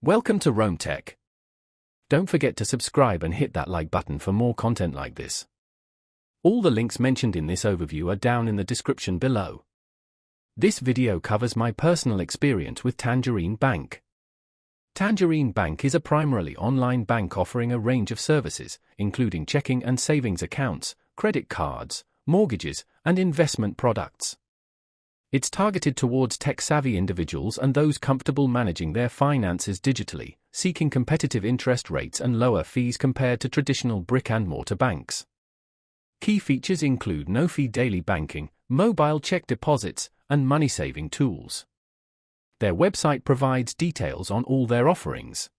Welcome to Rome Tech. Don't forget to subscribe and hit that like button for more content like this. All the links mentioned in this overview are down in the description below. This video covers my personal experience with Tangerine Bank. Tangerine Bank is a primarily online bank offering a range of services, including checking and savings accounts, credit cards, mortgages, and investment products. It's targeted towards tech-savvy individuals and those comfortable managing their finances digitally, seeking competitive interest rates and lower fees compared to traditional brick-and-mortar banks. Key features include no-fee daily banking, mobile check deposits, and money-saving tools. Their website provides details on all their offerings.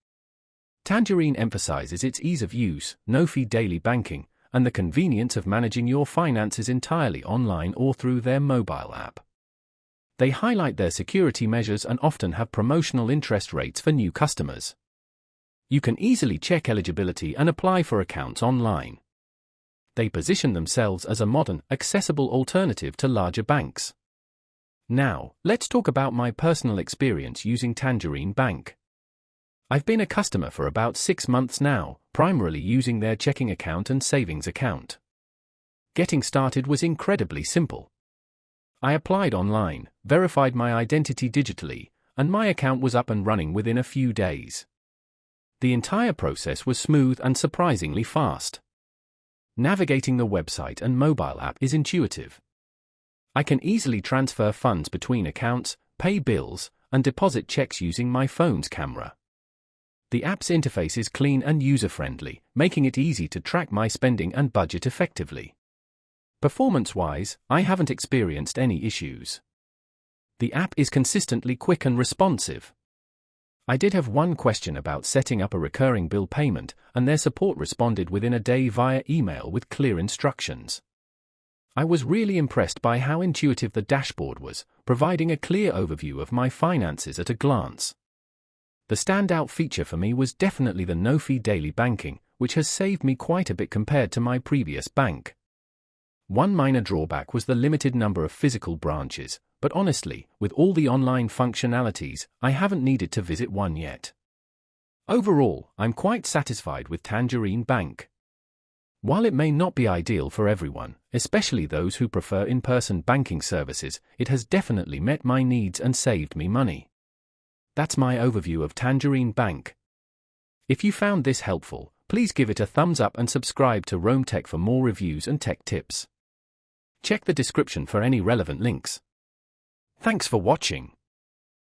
Tangerine emphasizes its ease of use, no-fee daily banking, and the convenience of managing your finances entirely online or through their mobile app. They highlight their security measures and often have promotional interest rates for new customers. You can easily check eligibility and apply for accounts online. They position themselves as a modern, accessible alternative to larger banks. Now, let's talk about my personal experience using Tangerine Bank. I've been a customer for about 6 months now, primarily using their checking account and savings account. Getting started was incredibly simple. I applied online, verified my identity digitally, and my account was up and running within a few days. The entire process was smooth and surprisingly fast. Navigating the website and mobile app is intuitive. I can easily transfer funds between accounts, pay bills, and deposit checks using my phone's camera. The app's interface is clean and user-friendly, making it easy to track my spending and budget effectively. Performance-wise, I haven't experienced any issues. The app is consistently quick and responsive. I did have one question about setting up a recurring bill payment, and their support responded within a day via email with clear instructions. I was really impressed by how intuitive the dashboard was, providing a clear overview of my finances at a glance. The standout feature for me was definitely the no-fee daily banking, which has saved me quite a bit compared to my previous bank. One minor drawback was the limited number of physical branches, but honestly, with all the online functionalities, I haven't needed to visit one yet. Overall, I'm quite satisfied with Tangerine Bank. While it may not be ideal for everyone, especially those who prefer in-person banking services, it has definitely met my needs and saved me money. That's my overview of Tangerine Bank. If you found this helpful, please give it a thumbs up and subscribe to Rome Tech for more reviews and tech tips. Check the description for any relevant links. Thanks for watching.